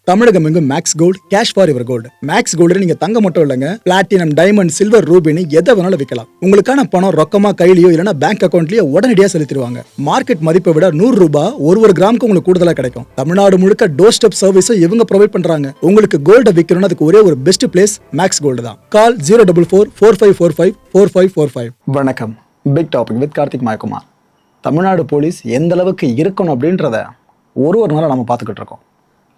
தமிழகம் எங்கும் Max Gold cash for your gold. Max Gold நீங்க தங்க மட்டும் இல்லைங்க, பிளாட்டினம், டைமண்ட், சில்வர், ரூபினி எதை வேணாலும் விற்கலாம். உங்களுக்கான பணம் ரொக்கமா கையிலயோ இல்லைன்னா பேங்க் அக்கௌண்ட்லயோ உடனடியாக செலுத்திடுவாங்க. மார்க்கெட் மதிப்பை விட 100 ரூபாய் ஒரு கிராமுக்கு உங்களுக்கு கூடுதலாக கிடைக்கும். தமிழ்நாடு முழுக்க டோர் ஸ்டெப் சர்வீஸும் இவங்க ப்ரொவைட் பண்றாங்க. உங்களுக்கு கோல்ட விற்கணும்னு அதுக்கு ஒரே ஒரு பெஸ்ட் பிளேஸ் மேக்ஸ் கோல்டு தான். கால் 04445454545. வணக்கம். Big topic with Karthik Mayakumar. Tamil Nadu police எந்த அளவுக்கு இருக்கணும் அப்படின்றத ஒரு நாளாக நம்ம பார்த்துக்கிட்டு இருக்கோம்.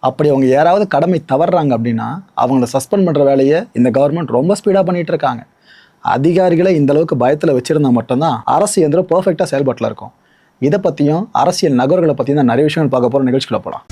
அப்படி அவங்க யாராவது கடமை தவறுறாங்க அப்படின்னா அவங்கள சஸ்பெண்ட் பண்ணுற வேலையை இந்த கவர்மெண்ட் ரொம்ப ஸ்பீடாக பண்ணிகிட்டு இருக்காங்க. அதிகாரிகளை இந்த அளவுக்கு பயத்தில் வச்சுருந்தா மட்டும்தான் அரசு எந்திரம் பர்ஃபெக்டாக செயல்பாட்டில் இருக்கும். இதை பற்றியும் அரசியல் நகர்களை பற்றியும் தான் நிறைய விஷயங்கள் பார்க்க போகிற நிகழ்ச்சிக்குள்ள போகலாம்.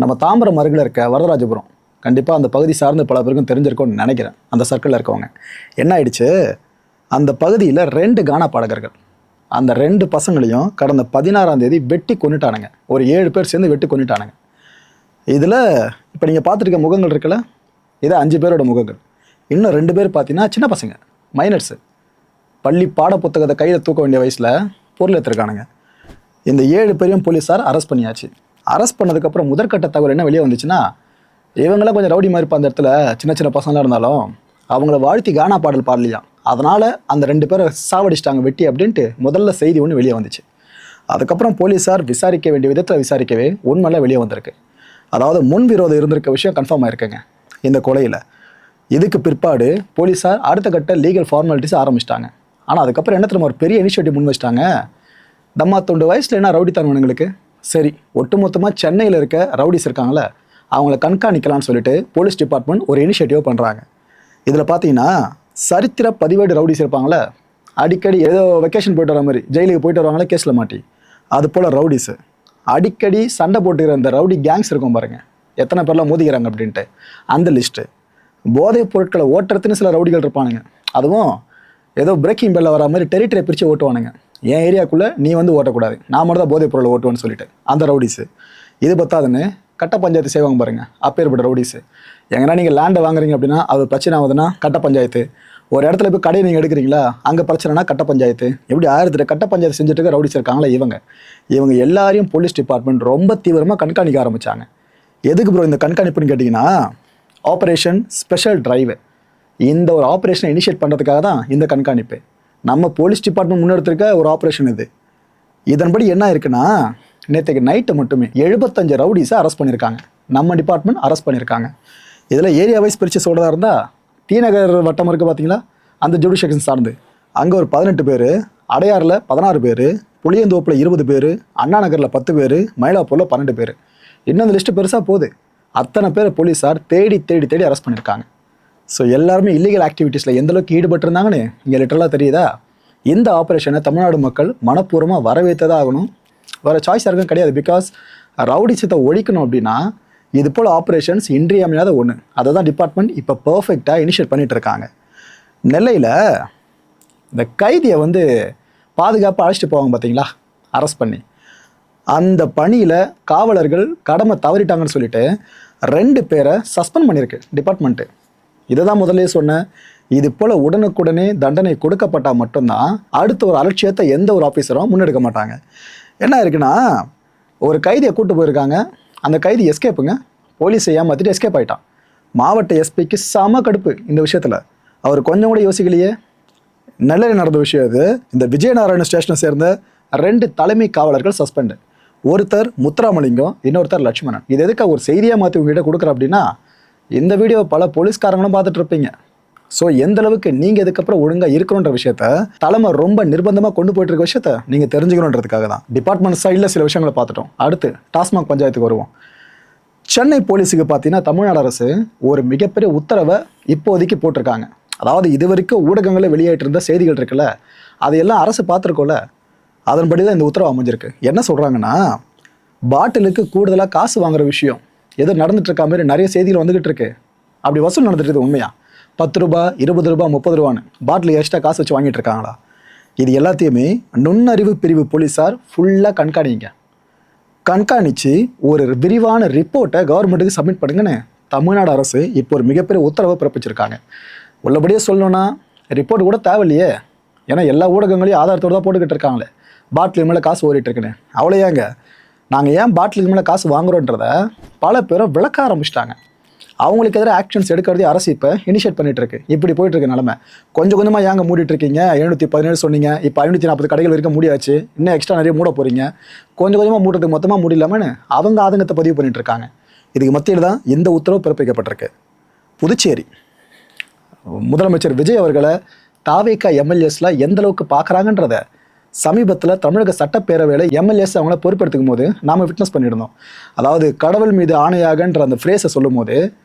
நம்ம தாம்பரம் அருகில் இருக்க வரதராஜபுரம், கண்டிப்பாக அந்த பகுதி சார்ந்து பல பேருக்கும் தெரிஞ்சிருக்கும்னு நினைக்கிறேன். அந்த சர்க்கிளில் இருக்கவங்க என்ன ஆயிடுச்சு, அந்த பகுதியில் 2 கானா பாடகர்கள் அந்த 2 பசங்களையும் கடந்த 16ஆம் தேதி வெட்டி கொண்டுட்டானுங்க. ஒரு 7 பேர் சேர்ந்து வெட்டி கொண்டுட்டானுங்க. இதில் இப்போ நீங்கள் பார்த்துருக்க முகங்கள் இருக்குல்ல, இது 5 பேரோட முகங்கள். இன்னும் 2 பேர் பார்த்தீங்கன்னா சின்ன பசங்க, மைனர்ஸு, பள்ளி பாட புத்தகத்தை கையில் தூக்க வேண்டிய வயசில் பொருள் எடுத்துருக்கானுங்க. இந்த 7 பேரையும் போலீஸார் அரெஸ்ட் பண்ணியாச்சு. அரெஸ்ட் பண்ணதுக்கப்புறம் முதற்கட்ட தகவல் என்ன வெளியே வந்துச்சுன்னா, இவங்களாம் கொஞ்சம் ரவுடி மாதிரி அந்த இடத்துல சின்ன பசங்களாக இருந்தாலும் அவங்கள வாழ்த்தி கானா பாடல் பாடலையாம். அதனால் அந்த 2 பேரை சாவடிச்சிட்டாங்க வெட்டி அப்படின்ட்டு முதல்ல செய்தி ஒன்று வெளியே வந்துச்சு. அதுக்கப்புறம் போலீஸார் விசாரிக்க வேண்டிய விதத்தில் விசாரிக்கவே உண்மையெல்லாம் வெளியே வந்திருக்கு. அதாவது முன் விரோதம் இருந்திருக்க விஷயம் கன்ஃபார்ம் ஆயிருக்குங்க இந்த கொலையில். இதுக்கு பிற்பாடு போலீஸார் அடுத்த கட்ட லீகல் ஃபார்மாலிட்டிஸ் ஆரம்பிச்சிட்டாங்க. ஆனால் அதுக்கப்புறம் என்ன தெரியுமா ஒரு பெரிய இனிஷியேட்டிவ் முன் வச்சிட்டாங்க. தம்மா தொண்டு வயசில் என்ன ரவுடித்தனவனுங்களுக்கு சரி, ஒட்டுமொத்தமாக சென்னையில் இருக்க ரவுடிஸ் இருக்காங்களே அவங்கள கண்காணிக்கலாம்னு சொல்லிட்டு போலீஸ் டிபார்ட்மெண்ட் ஒரு இனிஷியேட்டிவ் பண்ணுறாங்க. இதில் பார்த்தீங்கன்னா சரித்திர பதிவேடு ரவுடிஸ் இருப்பாங்களே, அடிக்கடி ஏதோ வெக்கேஷன் போயிட்டு வர மாதிரி ஜெயிலுக்கு போயிட்டு வருவாங்களே கேஸில் மாட்டி, அது போல் ரவுடிஸு அடிக்கடி சண்டை போட்டுக்கிற இந்த ரவுடி கேங்ஸ் இருக்கும் பாருங்கள், எத்தனை பேர்லாம் மோதிக்கிறாங்க அப்படின்ட்டு அந்த லிஸ்ட்டு. போதைப் பொருட்களை ஓட்டுறதுன்னு சில ரவுடிகள் இருப்பானுங்க, அதுவும் ஏதோ பிரேக்கிங் பெல்ல வர மாதிரி டெரிட்டரியை பிரித்து ஓட்டுவானுங்க. என் ஏரியாக்குள்ளே நீ வந்து ஓட்டக்கூடாது, நான் மட்டும் தான் போதைப் பொருளை ஓட்டுவேன்னு சொல்லிட்டு அந்த ரவுடிஸு. இது பத்தாதுன்னு கட்ட பஞ்சாயத்து செய்வாங்க பாருங்கள், அப்பேற்பட்ட ரவுடிஸு. எங்கன்னா நீங்கள் லேண்டை வாங்குறீங்க அப்படின்னா அது பிரச்சனை ஆகுதுன்னா கட்ட பஞ்சாயத்து, ஒரு இடத்துல போய் கடையை நீங்கள் எடுக்கிறீங்களா அங்கே பிரச்சனைனா கட்ட பஞ்சாயத்து, எப்படி 1000 கட்ட பஞ்சாயத்து செஞ்சுட்டு இருக்க ரவுடிஸ் இருக்காங்களா இவங்க எல்லாரையும் போலீஸ் டிபார்ட்மெண்ட் ரொம்ப தீவிரமாக கண்காணிக்க ஆரம்பித்தாங்க. எதுக்கு ப்ரோ இந்த கண்காணிப்புன்னு கேட்டிங்கன்னா, ஆப்ரேஷன் ஸ்பெஷல் டிரைவு, இந்த ஒரு ஆப்ரேஷனை இனிஷியேட் பண்ணுறதுக்காக தான் இந்த கண்காணிப்பு. நம்ம போலீஸ் டிபார்ட்மெண்ட் முன்னெடுத்திருக்க ஒரு ஆப்ரேஷன் இது. இதன்படி என்ன இருக்குன்னா, நேற்றுக்கு நைட்டு மட்டுமே 75 ரவுடிஸை அரெஸ்ட் பண்ணியிருக்காங்க. நம்ம டிபார்ட்மெண்ட் அரெஸ்ட் பண்ணியிருக்காங்க. இதில் ஏரியா வைஸ் பிரித்து சொல்கிறதா இருந்தால், டி நகர் வட்டம் இருக்குது பார்த்தீங்களா, அந்த ஜுடிஷியேஷன் சார்ந்து அங்கே ஒரு 18 பேர், அடையாறில் 16 பேர், புளியந்தோப்பில் 20 பேர், அண்ணா நகரில் 10 பேர், மயிலாப்பூரில் 12 பேர். இன்னும் அந்த லிஸ்ட்டு பெருசாக போகுது. அத்தனை பேர் போலீஸார் தேடி அரெஸ்ட் பண்ணியிருக்காங்க. ஸோ எல்லாருமே இல்லீகல் ஆக்டிவிட்டீஸில் எந்தளவுக்கு ஈடுபட்டிருந்தாங்கன்னு இங்கே லிட்டரலாக தெரியுதா. இந்த ஆப்ரேஷனை தமிழ்நாடு மக்கள் மனப்பூர்வமாக வரவேற்றதாக ஆகணும், வேறு சாய்ஸ் யாருக்கும் கிடையாது. பிகாஸ் ரவுடிசத்தை ஒழிக்கணும் அப்படின்னா இது போல் ஆப்ரேஷன்ஸ் இன்றியமையாத ஒன்று. அதை தான் டிபார்ட்மெண்ட் இப்போ பர்ஃபெக்டாக இனிஷியேட் பண்ணிகிட்டு இருக்காங்க. நெல்லையில் இந்த கைதியை வந்து பாதுகாப்பாக அழைச்சிட்டு போவாங்க பார்த்தீங்களா, அரெஸ்ட் பண்ணி, அந்த பணியில் காவலர்கள் கடமை தவறிட்டாங்கன்னு சொல்லிட்டு 2 பேரை சஸ்பெண்ட் பண்ணியிருக்கு டிபார்ட்மெண்ட்டு. இதை தான் முதல்ல சொன்னேன், இது போல் உடனுக்குடனே தண்டனை கொடுக்கப்பட்டால் மட்டும்தான் அடுத்த ஒரு அலட்சியத்தை எந்த ஒரு ஆஃபீஸரும் முன்னெடுக்க மாட்டாங்க. என்ன இருக்குன்னா, ஒரு கைதியை கூப்பிட்டு போயிருக்காங்க, அந்த கைதி எஸ்கேப்புங்க, போலீஸை ஏமாற்றிட்டு எஸ்கேப் ஆகிட்டான். மாவட்ட எஸ்பிக்கு செம கடுப்பு இந்த விஷயத்தில். அவர் கொஞ்சம் கூட யோசிக்கலையே. நெல்லையில் நடந்த விஷயம் இது. இந்த விஜயநாராயண ஸ்டேஷனை சேர்ந்த 2 தலைமை காவலர்கள் சஸ்பெண்டு. ஒருத்தர் முத்துராமலிங்கம், இன்னொருத்தர் லட்சுமணன். இது எதுக்காக ஒரு செய்தியாக மாற்றி உங்ககிட்ட கொடுக்குறேன் அப்படின்னா, இந்த வீடியோ பல போலீஸ்காரங்களும் பார்த்துட்டு இருப்பீங்க. ஸோ எந்த அளவுக்கு நீங்கள் இதுக்கப்புறம் ஒழுங்காக இருக்கணுன்ற விஷயத்த தலைமை ரொம்ப நிர்பந்தமாக கொண்டு போயிட்டு இருக்க விஷயத்த நீங்கள் தெரிஞ்சுக்கணுன்றதுக்காக தான். டிபார்ட்மெண்ட் சைடில் சில விஷயங்களை பார்த்துட்டோம். அடுத்து டாஸ்மாக் பஞ்சாயத்துக்கு வருவோம். சென்னை போலீஸுக்கு பார்த்தீங்கன்னா தமிழ்நாடு அரசு ஒரு மிகப்பெரிய உத்தரவை இப்போதைக்கு போட்டிருக்காங்க. அதாவது இது வரைக்கும் ஊடகங்களில் வெளியேற்று இருந்த செய்திகள் இருக்குல்ல, அதையெல்லாம் அரசு பார்த்துருக்கோம்ல, அதன்படி தான் இந்த உத்தரவு அமைஞ்சிருக்கு. என்ன சொல்கிறாங்கன்னா, பாட்டிலுக்கு கூடுதலாக காசு வாங்குற விஷயம் ஏதோ நடந்துட்டு இருக்க மாதிரி நிறைய செய்திகள் வந்துகிட்டு இருக்கு. அப்படி வசூல் நடந்துட்டு இருக்குது உண்மையா? 10 ரூபாய், 20 ரூபாய், 30 ரூபான்னு பாட்டில் எக்ஸ்ட்ரா காசு வச்சு வாங்கிட்டு இருக்காங்களா? இது எல்லாத்தையுமே நுண்ணறிவு பிரிவு போலீஸார் ஃபுல்லாக கண்காணிங்க. கண்காணித்து ஒரு விரிவான ரிப்போர்ட்டை கவர்மெண்ட்டுக்கு சப்மிட் பண்ணுங்கன்னு தமிழ்நாடு அரசு இப்போ ஒரு மிகப்பெரிய உத்தரவை பிறப்பிச்சிருக்காங்க. உள்ளபடியே சொல்லணும்னா ரிப்போர்ட் கூட தேவையில்லையே, ஏன்னா எல்லா ஊடகங்களையும் ஆதாரத்தோடு தான் போட்டுக்கிட்டு இருக்காங்களே பாட்டிலுக்கு மேலே காசு ஓடிட்டுருக்குன்னு. அவ்வளோ ஏங்க நாங்கள் ஏன் பாட்டிலுக்கு மேலே காசு வாங்குறோன்றத பல பேரும் விளக்க ஆரம்பிச்சிட்டாங்க. அவங்களுக்கு எதிராக ஆக்ஷன்ஸ் எடுக்கிறதே அரசு இப்போ இனிஷியேட் பண்ணிட்டு இருக்கு. இப்படி போயிட்டு இருக்க நிலமை. கொஞ்சம் கொஞ்சமாக ஏங்க மூடிட்டு இருக்கீங்க? 717 சொன்னீங்க, இப்போ 540 கடைகள் வரைக்கும் மூடியாச்சு, இன்னும் எக்ஸ்ட்ரா நிறைய மூட போறீங்க. கொஞ்சம் கொஞ்சமாக மூடுறதுக்கு மொத்தமாக முடியலாமன்னு அவங்க ஆதங்கத்தை பதிவு பண்ணிட்டு இருக்காங்க. இதுக்கு மத்தியில் தான் இந்த உத்தரவு பிறப்பிக்கப்பட்டிருக்கு. புதுச்சேரி முதலமைச்சர் விஜய் அவர்களை தாவேகா எம்எல்ஏஸ்லாம் எந்த அளவுக்கு பார்க்குறாங்கன்றத சமீபத்தில் தமிழக சட்டப்பேரவையில் எம்எல்ஏஸ் அவங்கள பொறுப்பெடுத்துக்கும் போது நாம் விட்னஸ் பண்ணியிருந்தோம். அதாவது கடவுள் மீது ஆணையாகன்ற அந்த ஃப்ரேஸை சொல்லும் போது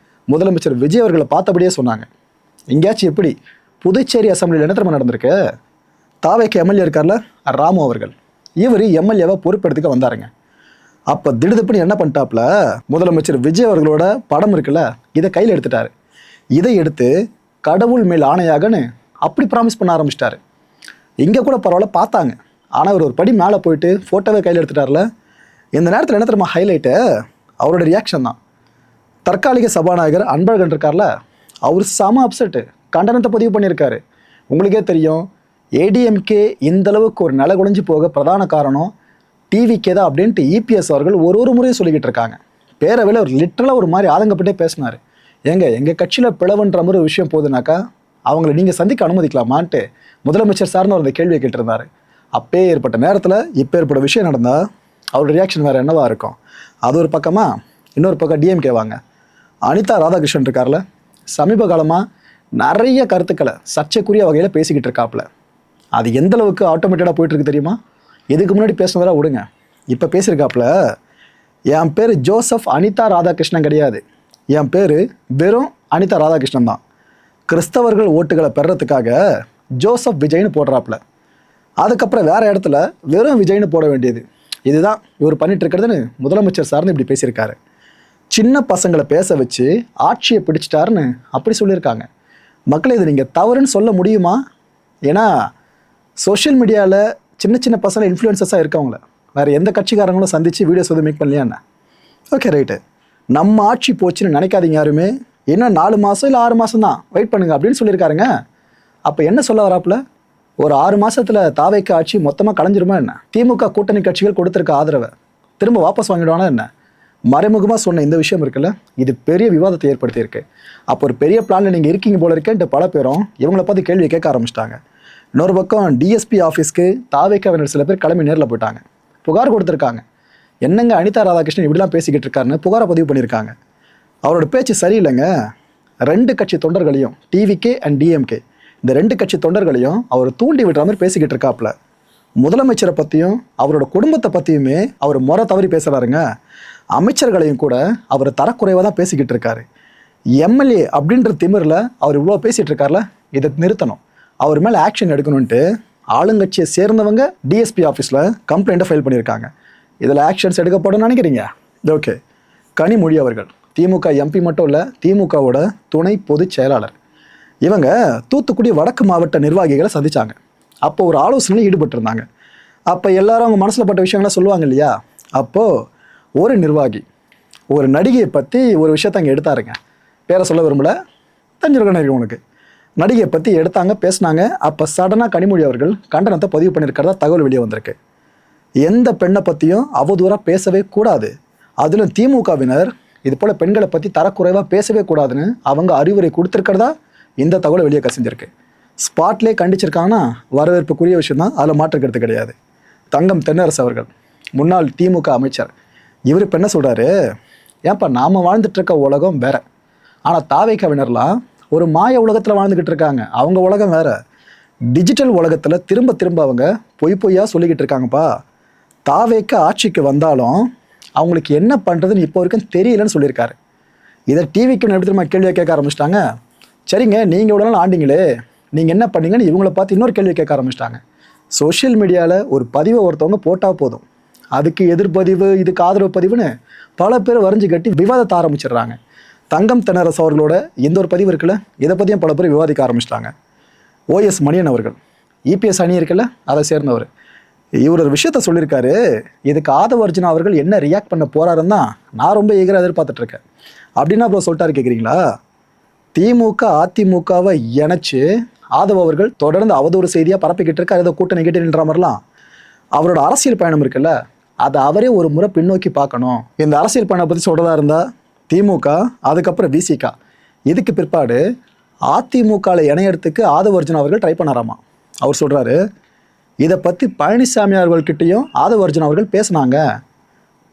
முதலமைச்சர் விஜய் அவர்களை பார்த்தபடியே சொன்னாங்க. எங்கேயாச்சும் எப்படி புதுச்சேரி அசம்பிளியில் என்ன தெரியுமா நடந்திருக்கு? தாவேகா எம்எல்ஏ இருக்கார்ல ராமு அவர்கள், இவர் எம்எல்ஏவை பொறுப்பெடுத்துக்க வந்தாருங்க. அப்போ திடுதுப்புன்னு என்ன பண்ணிட்டாப்புல, முதலமைச்சர் விஜய் அவர்களோட படம் இருக்குல்ல, இதை கையில் எடுத்துட்டாரு. இதை எடுத்து கடவுள் மேல் ஆணையாகன்னு அப்படி ப்ராமிஸ் பண்ண ஆரம்பிச்சிட்டாரு. இங்கே கூட பரவாயில்ல பார்த்தாங்க, ஆனால் அவர் ஒரு படி மேலே போயிட்டு ஃபோட்டோவே கையில் எடுத்துட்டார்ல. இந்த நேரத்தில் என்ன தெரியுமா ஹைலைட்டு? அவரோட ரியாக்ஷன் தான். தற்காலிக சபாநாயகர் அன்பழகன் இருக்கார்ல, அவர் செம அப்செட்டு, கண்டனத்தை பதிவு பண்ணியிருக்காரு. உங்களுக்கே தெரியும், ஏடிஎம்கே இந்தளவுக்கு ஒரு நிலை குலைஞ்சு போக பிரதான காரணம் டிவிக்கே தான் அப்படின்ட்டு இபிஎஸ் அவர்கள் ஒரு முறையும் சொல்லிக்கிட்டு இருக்காங்க. பேரவையில் ஒரு லிட்டரலாக ஒரு மாதிரி ஆதங்கப்பட்டே பேசினார். எங்கள் கட்சியில் பிளவுன்ற மாதிரி ஒரு விஷயம் போகுதுனாக்கா அவங்கள நீங்கள் சந்திக்க அனுமதிக்கலாமான்ட்டு முதலமைச்சர் சார்னு ஒரு கேள்வியை கேட்டிருந்தார். அப்பே ஏற்பட்ட நேரத்தில் இப்போ ஏற்பட்ட விஷயம் நடந்தால் அவரோட ரியாக்ஷன் வேறு என்னவா இருக்கும்? அது ஒரு பக்கமாக, இன்னொரு பக்கம் டிஎம்கே வாங்க. அனிதா ராதாகிருஷ்ணன் இருக்கார்ல, சமீப காலமாக நிறைய கருத்துக்களை சர்ச்சைக்குரிய வகையில் பேசிக்கிட்டு இருக்காப்புல. அது எந்த அளவுக்கு ஆட்டோமேட்டடாக போயிட்டுருக்கு தெரியுமா? இதுக்கு முன்னாடி பேசினதெல்லாம் விடுங்க, இப்போ பேசியிருக்காப்புல, என் பேர் ஜோசப் அனிதா ராதாகிருஷ்ணன் கிடையாது, என் பேர் வெறும் அனிதா ராதாகிருஷ்ணன் தான். கிறிஸ்தவர்கள் ஓட்டுகளை பெறறதுக்காக ஜோசப் விஜய்னு போடுறாப்புல. அதுக்கப்புறம் வேறு இடத்துல வெறும் விஜய்னு போட வேண்டியது. இதுதான் இவர் பண்ணிட்டு இருக்கிறதுன்னு முதலமைச்சர் சார்னு இப்படி பேசியிருக்காரு. சின்ன பசங்களை பேச வச்சு ஆட்சியை பிடிச்சிட்டாருன்னு அப்படி சொல்லியிருக்காங்க. மக்களை இது நீங்கள் தவறுன்னு சொல்ல முடியுமா? ஏன்னா சோஷியல் மீடியாவில் சின்ன சின்ன பசங்க இன்ஃப்ளூயன்சஸாக இருக்கவங்கள வேறு எந்த கட்சிக்காரங்களும் சந்தித்து வீடியோஸ் வந்து மேக் பண்ணலையா என்ன? ஓகே ரைட்டு, நம்ம ஆட்சி போச்சுன்னு நினைக்காதீங்க யாருமே. இன்னும் 4 மாதம் இல்லை 6 மாதம் தான் வெயிட் பண்ணுங்க அப்படின்னு சொல்லியிருக்காருங்க. அப்போ என்ன சொல்ல வராப்புல? ஒரு 6 மாதத்தில் தாவேக்கா ஆட்சி மொத்தமாக கலைஞ்சிருமா என்ன? திமுக கூட்டணி கட்சிகள் கொடுத்துருக்க ஆதரவை திரும்ப வாபஸ் வாங்கிடுவானா என்ன? மறைமுகமாக சொன்ன இந்த விஷயம் இருக்குல்ல, இது பெரிய விவாதத்தை ஏற்படுத்தியிருக்கு. அப்போ ஒரு பெரிய பிளானில் நீங்கள் இருக்கீங்க போல இருக்கேன்ட்டு பல பேரும் இவங்களை பார்த்து கேள்வியை கேட்க ஆரம்பிச்சிட்டாங்க. இன்னொரு பக்கம் டிஎஸ்பி ஆஃபீஸ்க்கு தாவேக்காவினர் சில பேர் கிளம்பி நேரில் போயிட்டாங்க, புகார் கொடுத்துருக்காங்க. என்னங்க அனிதா ராதாகிருஷ்ணன் இப்படிலாம் பேசிக்கிட்டு இருக்காருன்னு புகாரை பதிவு பண்ணியிருக்காங்க. அவரோட பேச்சு சரியில்லைங்க. 2 கட்சி தொண்டர்களையும், டிவிகே அண்ட் டிஎம்கே, இந்த 2 கட்சி தொண்டர்களையும் அவர் தூண்டி விடுற மாதிரி பேசிக்கிட்டு இருக்காப்புல. முதலமைச்சரை பற்றியும் அவரோட குடும்பத்தை பற்றியுமே அவர் முறை தவறி பேசுகிறாருங்க. அமைச்சர்களையும் கூட அவர் தரக்குறைவாக தான் பேசிக்கிட்டு இருக்காரு. எம்எல்ஏ அப்படின்ற திமிரில் அவர் இவ்வளோ பேசிகிட்டு இருக்கார்ல, இதை நிறுத்தணும், அவர் மேலே ஆக்ஷன் எடுக்கணுன்ட்டு ஆளுங்கட்சியை சேர்ந்தவங்க டிஎஸ்பி ஆஃபீஸில் கம்ப்ளைண்ட்டை ஃபைல் பண்ணியிருக்காங்க. இதில் ஆக்ஷன்ஸ் எடுக்கப்படும் நினைக்கிறீங்க? ஓகே. கனிமொழி அவர்கள் திமுக எம்பி மட்டும் இல்லை, திமுகவோட துணை பொதுச் செயலாளர். இவங்க தூத்துக்குடி வடக்கு மாவட்ட நிர்வாகிகளை சந்தித்தாங்க. அப்போ ஒரு ஆலோசனையில் ஈடுபட்டிருந்தாங்க. அப்போ எல்லாரும் அவங்க மனசில் பட்ட விஷயங்கள்லாம் சொல்லுவாங்க இல்லையா? அப்போது ஒரு நிர்வாகி ஒரு நடிகையை பற்றி ஒரு விஷயத்த அங்கே எடுத்தாருங்க. பேரை சொல்ல விரும்பல, தெரிஞ்சிருக்கணும் உனக்கு. நடிகையை பற்றி எடுத்தாங்க, பேசினாங்க. அப்போ சடனாக கனிமொழி அவர்கள் கண்டனத்தை பதிவு பண்ணியிருக்கிறதா தகவல் வெளியே வந்திருக்கு. எந்த பெண்ணை பற்றியும் அவதூறாக பேசவே கூடாது, அதிலும் திமுகவினர் இது போல் பெண்களை பற்றி தரக்குறைவாக பேசவே கூடாதுன்னு அவங்க அறிவுரை கொடுத்துருக்கிறதா இந்த தகவலை வெளியே கசிஞ்சிருக்கு. ஸ்பாட்லேயே கண்டிச்சிருக்காங்கன்னா வரவேற்புக்குரிய விஷயம் தான், அதில் மாற்றுக்கிறது கிடையாது. தங்கம் தென்னரசு அவர்கள் முன்னாள் திமுக அமைச்சர், இவர் இப்போ என்ன சொல்கிறாரு, ஏன்ப்பா நாம் வாழ்ந்துட்டுருக்க உலகம் வேற, ஆனால் தாவேக்காவினர்லாம் ஒரு மாய உலகத்தில் வாழ்ந்துக்கிட்டு இருக்காங்க, அவங்க உலகம் வேற. டிஜிட்டல் உலகத்தில் திரும்ப திரும்ப அவங்க பொய்யா சொல்லிக்கிட்டு இருக்காங்கப்பா. தாவேக்கா ஆட்சிக்கு வந்தாலும் அவங்களுக்கு என்ன பண்ணுறதுன்னு இப்போ வரைக்கும் தெரியலன்னு சொல்லியிருக்காரு. இதை டிவிக்கு எப்படி திரும்ப கேள்வியை கேட்க ஆரம்பிச்சிட்டாங்க. சரிங்க, நீங்கள் இவ்வளோ நாள் ஆண்டிங்களே, நீங்கள் என்ன பண்ணீங்கன்னு இவங்களை பார்த்து இன்னொரு கேள்வி கேட்க ஆரம்பிச்சிட்டாங்க. சோஷியல் மீடியாவில் ஒரு பதிவை ஒருத்தவங்க போட்டால் போதும், அதுக்கு எதிர்ப்பதிவு, இதுக்கு ஆதரவு பதிவுன்னு பல பேர் வரைஞ்சி கட்டி விவாதத்தை ஆரம்பிச்சிடுறாங்க. தங்கம் தென்னரசு அவர்களோட இந்த ஒரு பதிவு இருக்குல்ல, இதை பற்றியும் பல பேர் விவாதிக்க ஆரம்பிச்சிட்டாங்க. ஓஎஸ் மணியன் அவர்கள் இபிஎஸ் அணி இருக்குல்ல, அதை சேர்ந்தவர், இவர் ஒரு விஷயத்த சொல்லியிருக்காரு. இதுக்கு ஆதவ அர்ஜுனா அவர்கள் என்ன ரியாக்ட் பண்ண போறாருன்னு தான் நான் ரொம்ப ஈகராக எதிர்பார்த்துட்டு இருக்கேன். அப்படின்னா அப்புறம் சொல்லிட்டாரு கேட்குறீங்களா? திமுக அதிமுகவை இணைச்சு ஆதவ அவர்கள் தொடர்ந்து அவதூறு செய்தியாக பரப்பிக்கிட்டு இருக்காரு. ஏதோ கூட்டணி கிட்டணின்ற மாதிரிலாம். அவரோட அரசியல் பயணம் இருக்குல்ல, அதை அவரே ஒரு முறை பின்னோக்கி பார்க்கணும். இந்த அரசியல் பயணம் பற்றி சொல்றதா இருந்தா திமுக, அதுக்கப்புறம் விசிக, இதுக்கு பிற்பாடு அதிமுகவில் இணையறதுக்கு ஆதவ அர்ஜுனா அவர்கள் ட்ரை பண்ணாராமா. அவர் சொல்றாரு, இதை பற்றி பழனிசாமி அவர்கள்கிட்டையும் ஆதவ அர்ஜுனா அவர்கள் பேசினாங்க.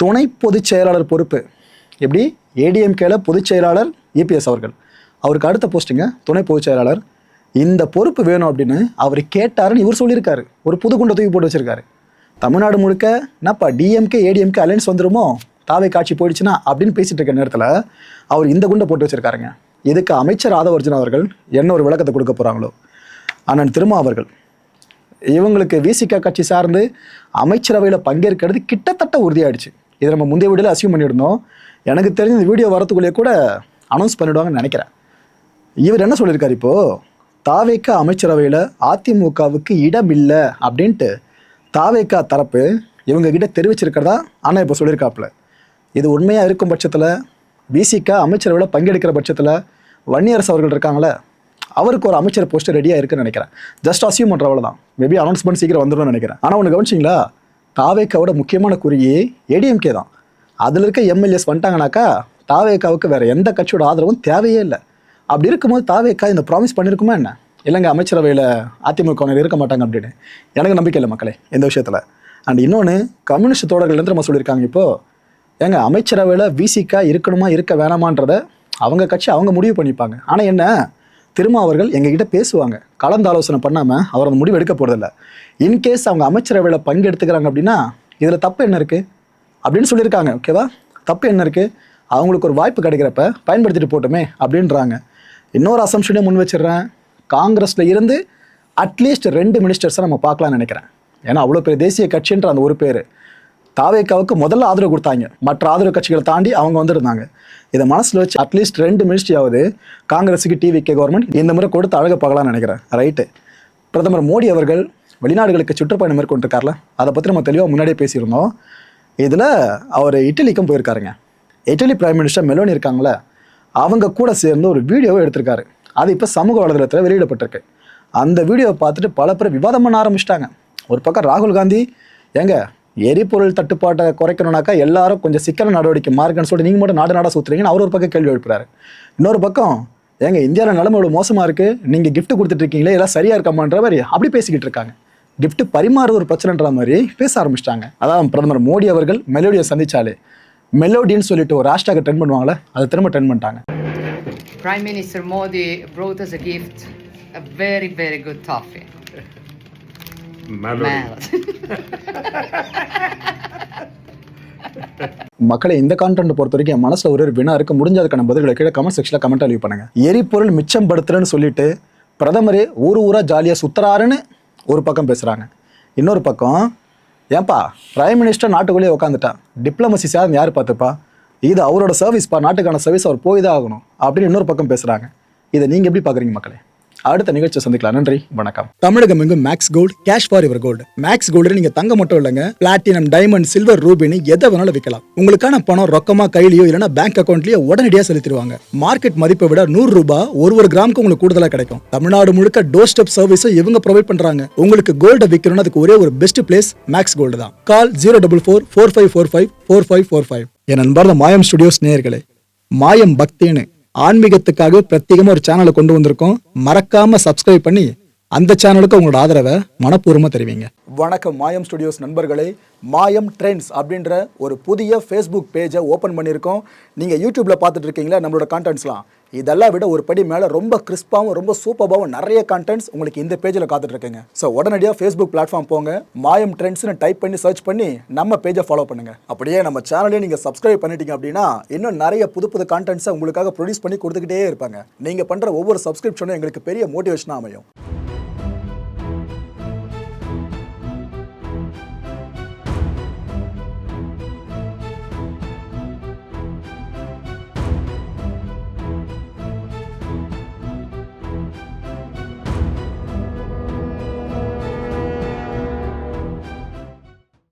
துணை பொதுச் செயலாளர் பொறுப்பு எப்படி ஏடிஎம்கேல பொதுச் செயலாளர் இபிஎஸ் அவர்கள், அவருக்கு அடுத்த போஸ்டிங்க துணை பொதுச் செயலாளர். இந்த பொறுப்பு வேணும் அப்படின்னு அவர் கேட்டாருன்னு இவர் சொல்லியிருக்காரு. ஒரு புது குண்டை தூக்கி போட்டு வச்சிருக்காரு. தமிழ்நாடு முழுக்க என்னப்பா டிஎம்கே ஏடிஎம்கே அலைன்ஸ் வந்துருமோ, தாவே காட்சி போயிடுச்சுன்னா அப்படின்னு பேசிட்டு இருக்க நேரத்தில் அவர் இந்த குண்டை போட்டு வச்சிருக்காருங்க. இதுக்கு அமைச்சர் ஆதவ அர்ஜுனா அவர்கள் என்ன ஒரு விளக்கத்தை கொடுக்க போகிறாங்களோ. அண்ணன் திருமா அவர்கள் இவங்களுக்கு விசிக கட்சி சார்ந்து அமைச்சரவையில் பங்கேற்கிறது கிட்டத்தட்ட உறுதியாயிடுச்சு. இதை நம்ம முந்தைய வீடியோவில் அசியூம் பண்ணியிருந்தோம். எனக்கு தெரிஞ்ச இந்த வீடியோ வரத்துக்குள்ளேயே கூட அனௌன்ஸ் பண்ணிவிடுவாங்கன்னு நினைக்கிறேன். இவர் என்ன சொல்லியிருக்காரு, இப்போது தாவேக்கா அமைச்சரவையில் அதிமுகவுக்கு இடம் இல்லை அப்படின்ட்டு தாவேக்கா தரப்பு இவங்க கிட்ட தெரிவிச்சிருக்கிறதா ஆனால் இப்போ சொல்லியிருக்காப்புல. இது உண்மையாக இருக்கும் பட்சத்தில் விசிக அமைச்சரவையில் பங்கெடுக்கிற பட்சத்தில் வன்னியரசு அவர்கள் இருக்காங்களே, அவருக்கு ஒரு அமைச்சர் போஸ்ட் ரெடியாக இருக்குன்னு நினைக்கிறேன். ஜஸ்ட் அசியூம் பண்ணுற அவ்வளோதான். மேபி அனௌன்ஸ்மெண்ட் சீக்கிரம் வந்துடும் நினைக்கிறேன். ஆனால் ஒன்று கவனிச்சிங்களா, தாவேக்காவோட முக்கியமான குறியே ஏடிஎம்கே தான். அதில் இருக்க எம்எல்ஏஸ் வந்துட்டாங்கனாக்கா தாவேக்காவுக்கு வேறு எந்த கட்சியோட ஆதரவும் தேவையே இல்லை. அப்படி இருக்கும்போது தாவேக்கா இந்த ப்ராமிஸ் பண்ணியிருக்குமா என்ன, இல்லைங்க அமைச்சரவையில் அதிமுக இருக்க மாட்டாங்க அப்படின்னு? எனக்கு நம்பிக்கை இல்லை மக்களே இந்த விஷயத்தில். அண்ட் இன்னொன்று, கம்யூனிஸ்ட் தோழர்கள்லேருந்து நம்ம சொல்லியிருக்காங்க, இப்போது ஏங்க அமைச்சரவையில் விசிக இருக்கணுமா இருக்க வேணாமான்றதை அவங்க கட்சி அவங்க முடிவு பண்ணிப்பாங்க. ஆனால் என்ன, திரும்ப அவர்கள் எங்ககிட்ட பேசுவாங்க, கலந்து ஆலோசனை பண்ணாமல் அவர் அந்த முடிவு எடுக்க போகிறதில்ல. இன்கேஸ் அவங்க அமைச்சரவையில் பங்கெடுத்துக்கிறாங்க அப்படின்னா இதில் தப்பு என்ன இருக்குது அப்படின்னு சொல்லியிருக்காங்க. ஓகேவா, தப்பு என்ன இருக்குது, அவங்களுக்கு ஒரு வாய்ப்பு கிடைக்கிறப்ப பயன்படுத்திட்டு போட்டோமே அப்படின்றாங்க. இன்னொரு அசம்ஷனே முன் வச்சிடுறேன், காங்கிரஸில் இருந்து அட்லீஸ்ட் 2 மினிஸ்டர்ஸை நம்ம பார்க்கலாம்னு நினைக்கிறேன். ஏன்னா அவ்வளோ பெரிய தேசிய கட்சின்ற அந்த ஒரு பேர் தாவேக்காவுக்கு முதல்ல ஆதரவு கொடுத்தாங்க, மற்ற ஆதரவு கட்சிகளை தாண்டி அவங்க வந்திருந்தாங்க. இதை மனசில் வச்சு அட்லீஸ்ட் 2 மினிஸ்ட்ரியாவது காங்கிரஸுக்கு டிவிகே கவர்மெண்ட் இந்த முறை கொடுத்து அழக பார்க்கலாம்னு நினைக்கிறேன். ரைட்டு, பிரதமர் மோடி அவர்கள் வெளிநாடுகளுக்கு சுற்றுப்பயணம் மேற்கொண்டிருக்கார்ல, அதை பற்றி நம்ம தெளிவாக முன்னாடியே பேசியிருந்தோம். இதில் அவர் இட்டலிக்கும் போயிருக்காருங்க. இட்டலி பிரைம் மினிஸ்டர் மெலோனி இருக்காங்களே, அவங்க கூட சேர்ந்து ஒரு வீடியோவை எடுத்திருக்காரு. அது இப்போ சமூக வலைதளத்தில் வெளியிடப்பட்டிருக்கு. அந்த வீடியோவை பார்த்துட்டு பல பேர் விவாதம் பண்ண ஆரம்பிச்சிட்டாங்க. ஒரு பக்கம் ராகுல் காந்தி, ஏங்க எரிபொருள் தட்டுப்பாட்டை குறைக்கணும்னாக்கா எல்லாரும் கொஞ்சம் சிக்கன நடவடிக்கை மார்க்குன்னு சொல்லிட்டு நீங்கள் மட்டும் நாடாக சுற்றுறீங்கன்னு அவர் ஒரு பக்கம் கேள்வி எழுப்புறாரு. இன்னொரு பக்கம், ஏங்க இந்தியாவில் நிலைமை எவ்வளோ மோசமாக இருக்குது, நீங்கள் கிஃப்ட் கொடுத்துட்ருக்கீங்களே எல்லாம் சரியாக இருக்காமான்ற மாதிரி அப்படி பேசிக்கிட்டு இருக்காங்க. கிஃப்ட் பரிமாறு ஒரு பிரச்சனைன்ற மாதிரி பேச ஆரம்பிச்சிட்டாங்க. அதான் பிரதமர் மோடி அவர்கள் மெலோடியை சந்திச்சாலே மெலோடின்னு சொல்லிட்டு ஒரு ஹேஷ்டாக ட்ரெண்ட் பண்ணுவாங்களே, அதை திரும்ப ட்ரெண்ட் பண்ணிட்டாங்க. Prime Minister Modi brought us a gift, a very, very good toffee. Melody. மக்களை இந்த கான்டென்ட் பொறுத்த வரைக்கும் என் மனசில் ஒரு வினா இருக்க, முடிஞ்சதுக்கான பதில்களை கீழே கமெண்ட் செக்ஷனில் கமெண்ட் லீவ் பண்ணுங்க. எரிபொருள் மிச்சம் படுத்துறேன்னு சொல்லிட்டு பிரதமரே ஊரா ஜாலியாக சுத்துறாருன்னு ஒரு பக்கம் பேசுகிறாங்க. இன்னொரு பக்கம், ஏன்பா பிரைம் மினிஸ்டர் நாட்டுக்குள்ளேயே உட்காந்துட்டா, டிப்ளமசி சார் யார் பார்த்துப்பா, இது அவரோட சர்வீஸ்ப்பா, நாட்டுக்கான சர்வீஸ் அவர் போய் தான் ஆகணும் அப்படின்னு இன்னொரு பக்கம் பேசுகிறாங்க. இதை நீங்கள் எப்படி பார்க்குறீங்க மக்களே? அடுத்த நிகழ்ச்சியை சந்திக்கலாம். நன்றி, வணக்கம். தமிழகம் எங்கும் Max Gold, cash for your gold. Max Gold நீங்க தங்க மட்டும் இல்லைங்க, பிளாட்டினம், டைமண்ட், சில்வர், ரூபினி எதை வேணாலும் விற்கலாம். உங்களுக்கான பணம் ரொக்கமா கையிலயோ இல்லைன்னா பேங்க் அக்கௌண்ட்லயோ உடனடியாக செலுத்திடுவாங்க. மார்க்கெட் மதிப்பை விட 100 ரூபாய் ஒரு கிராமுக்கு உங்களுக்கு கூடுதலா கிடைக்கும். தமிழ்நாடு முழுக்க டோர் ஸ்டெப் சர்வீஸை இவங்க ப்ரொவைட் பண்றாங்க. உங்களுக்கு கோல்டை விற்கணும்னு அதுக்கு ஒரே ஒரு பெஸ்ட் பிளேஸ் மேக்ஸ் கோல்டு தான். கால் 04445454545. என் நண்பர் மாயம் ஸ்டுடியோஸ் நேயர்களே, மாயம் பக்தின்னு ஆன்மீகத்துக்காக பிரத்யேகமா ஒரு சேனலை கொண்டு வந்திருக்கோம். மறக்காம சப்ஸ்கிரைப் பண்ணி அந்த சேனலுக்கு உங்களோட ஆதரவை மனப்பூர்வமாக தெரிவிங்க. வணக்கம் மாயம் ஸ்டுடியோஸ் நண்பர்களே. மாயம் ட்ரெண்ட்ஸ் அப்படின்ற ஒரு புதிய ஃபேஸ்புக் பேஜை ஓப்பன் பண்ணியிருக்கோம். நீங்கள் யூடியூப்பில் பார்த்துட்டு இருக்கீங்களா நம்மளோட கான்டென்ட்ஸ்லாம், இதெல்லாம் விட ஒரு படி மேலே ரொம்ப கிறிஸ்பாகவும் ரொம்ப சூப்பராகவும் நிறைய கான்டென்ட்ஸ் உங்களுக்கு இந்த பேஜில் காத்துட்ருக்குங்க. ஸோ உடனடியாக ஃபேஸ்புக் பிளாட்ஃபார்ம் போங்க, மாயம் ட்ரெண்ட்ஸ்னு டைப் பண்ணி சர்ச் பண்ணி நம்ம பேஜை ஃபாலோ பண்ணுங்கள். அப்படியே நம்ம சேனலையும் நீங்கள் சப்ஸ்கிரைப் பண்ணிட்டீங்க அப்படின்னா இன்னும் நிறைய புது புது கான்டென்ட்ஸை உங்களுக்காக ப்ரொடியூஸ் பண்ணி கொடுத்துக்கிட்டே இருப்பாங்க. நீங்கள் பண்ணுற ஒவ்வொரு சப்ஸ்கிரிப்ஷனும் எங்களுக்கு பெரிய மோட்டிவேஷனாக அமையும்.